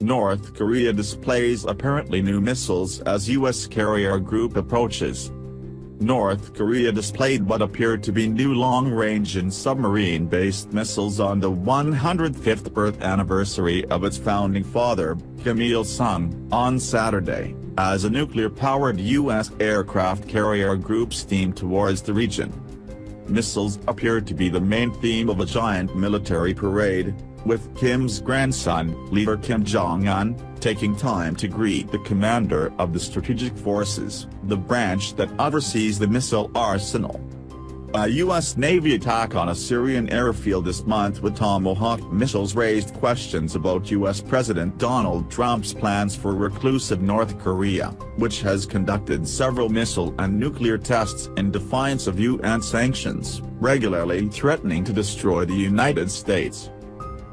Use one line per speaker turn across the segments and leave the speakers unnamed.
North Korea displays apparently new missiles as U.S. carrier group approaches. North Korea displayed what appeared to be new long-range and submarine-based missiles on the 105th birth anniversary of its founding father, Kim Il-sung, on Saturday, as a nuclear-powered U.S. aircraft carrier group steamed towards the region. Missiles appeared to be the main theme of a giant military parade, with Kim's grandson, leader Kim Jong-un, taking time to greet the commander of the Strategic Forces, the branch that oversees the missile arsenal. A U.S. Navy attack on a Syrian airfield this month with Tomahawk missiles raised questions about U.S. President Donald Trump's plans for reclusive North Korea, which has conducted several missile and nuclear tests in defiance of UN sanctions, regularly threatening to destroy the United States.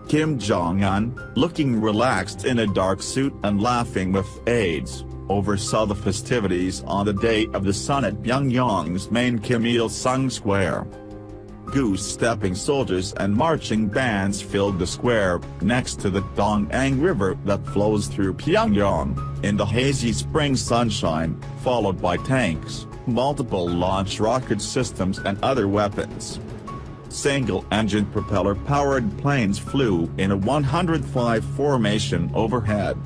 Kim Jong-un, looking relaxed in a dark suit and laughing with aides, oversaw the festivities on the day of the sun at Pyongyang's main Kim Il-sung Square. Goose-stepping soldiers and marching bands filled the square, next to the Dong'ang River that flows through Pyongyang, in the hazy spring sunshine, followed by tanks, multiple launch rocket systems and other weapons. Single-engine propeller-powered planes flew in a 105 formation overhead.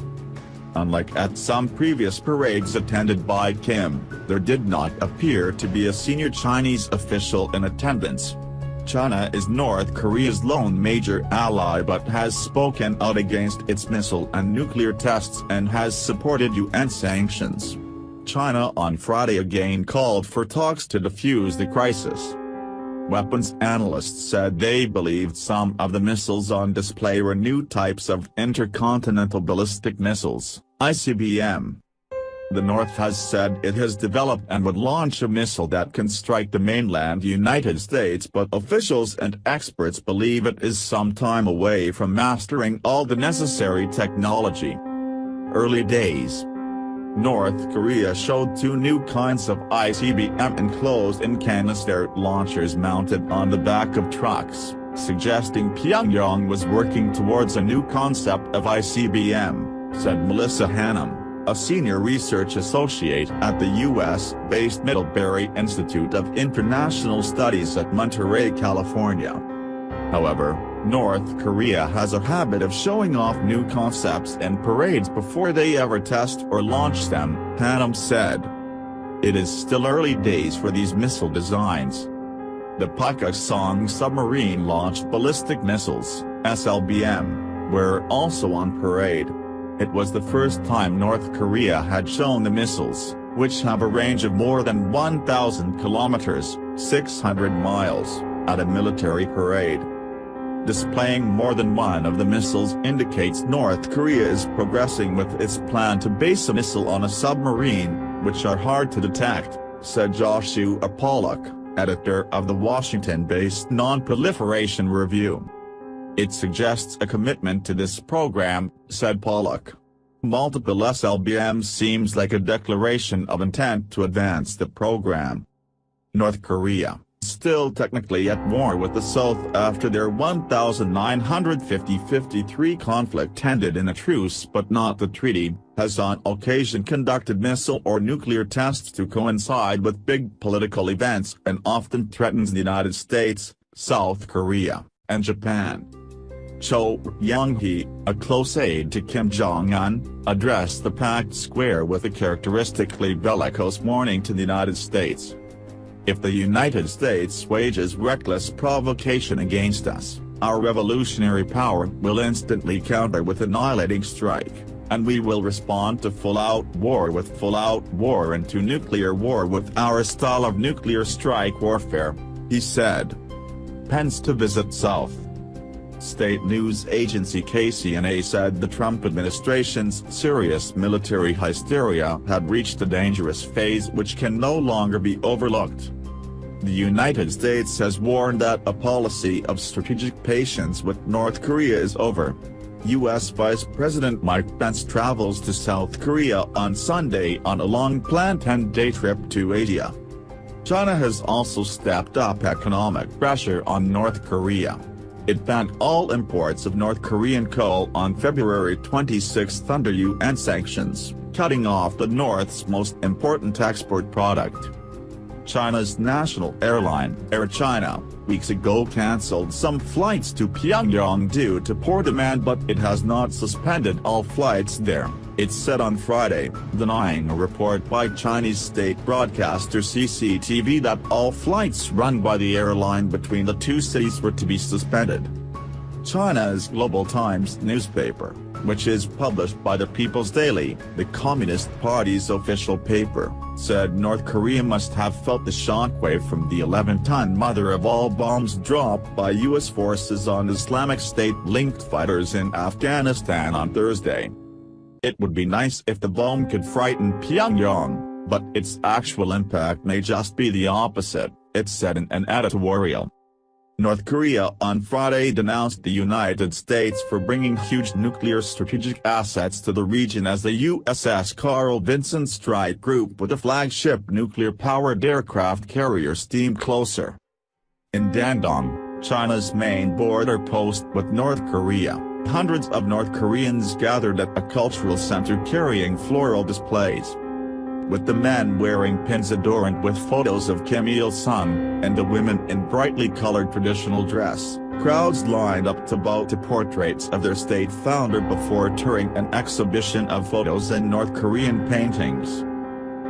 Unlike at some previous parades attended by Kim, there did not appear to be a senior Chinese official in attendance. China is North Korea's lone major ally but has spoken out against its missile and nuclear tests and has supported UN sanctions. China on Friday again called for talks to defuse the crisis. Weapons analysts said they believed some of the missiles on display were new types of intercontinental ballistic missiles, ICBM. The North has said it has developed and would launch a missile that can strike the mainland United States, but officials and experts believe it is some time away from mastering all the necessary technology. Early days. North Korea showed two new kinds of ICBM enclosed-in canister launchers mounted on the back of trucks, suggesting Pyongyang was working towards a new concept of ICBM, said Melissa Hannum, a senior research associate at the U.S.-based Middlebury Institute of International Studies at Monterey, California. However, North Korea has a habit of showing off new concepts in parades before they ever test or launch them, Hannum said. It is still early days for these missile designs. The Pukguksong submarine-launched ballistic missiles, SLBM, were also on parade. It was the first time North Korea had shown the missiles, which have a range of more than 1,000 kilometers, 600 miles, at a military parade. Displaying more than one of the missiles indicates North Korea is progressing with its plan to base a missile on a submarine, which are hard to detect, said Joshua Pollack, editor of the Washington-based Non-Proliferation Review. It suggests a commitment to this program, said Pollack. Multiple SLBMs seems like a declaration of intent to advance the program. North Korea, still technically at war with the South after their 1953 conflict ended in a truce but not the treaty, has on occasion conducted missile or nuclear tests to coincide with big political events and often threatens the United States, South Korea, and Japan. Cho Young-hee, a close aide to Kim Jong-un, addressed the packed square with a characteristically bellicose warning to the United States. If the United States wages reckless provocation against us, our revolutionary power will instantly counter with annihilating strike, and we will respond to full-out war with full-out war and to nuclear war with our style of nuclear strike warfare, he said. Pence to visit South. State news agency KCNA said the Trump administration's serious military hysteria had reached a dangerous phase which can no longer be overlooked. The United States has warned that a policy of strategic patience with North Korea is over. U.S. Vice President Mike Pence travels to South Korea on Sunday on a long-planned 10-day trip to Asia. China has also stepped up economic pressure on North Korea. It banned all imports of North Korean coal on February 26 under UN sanctions, cutting off the North's most important export product. China's national airline, Air China, weeks ago cancelled some flights to Pyongyang due to poor demand, but it has not suspended all flights there, it said on Friday, denying a report by Chinese state broadcaster CCTV that all flights run by the airline between the two cities were to be suspended. China's Global Times newspaper, which is published by the People's Daily, the Communist Party's official paper, said North Korea must have felt the shockwave from the 11-ton mother-of-all bombs dropped by U.S. forces on Islamic State-linked fighters in Afghanistan on Thursday. It would be nice if the bomb could frighten Pyongyang, but its actual impact may just be the opposite, it said in an editorial. North Korea on Friday denounced the United States for bringing huge nuclear strategic assets to the region as the USS Carl Vinson Strike Group with a flagship nuclear-powered aircraft carrier steamed closer. In Dandong, China's main border post with North Korea, hundreds of North Koreans gathered at a cultural center carrying floral displays, with the men wearing pins adorned with photos of Kim Il-sung, and the women in brightly colored traditional dress. Crowds lined up to bow to portraits of their state founder before touring an exhibition of photos and North Korean paintings.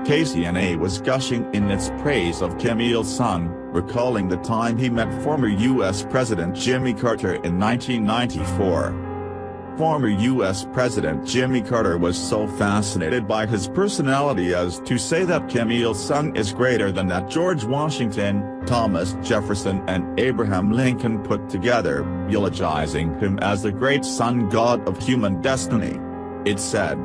KCNA was gushing in its praise of Kim Il-sung, recalling the time he met former U.S. President Jimmy Carter in 1994. Former U.S. President Jimmy Carter was so fascinated by his personality as to say that Kim Il-sung is greater than that George Washington, Thomas Jefferson and Abraham Lincoln put together, eulogizing him as the great sun god of human destiny. It said.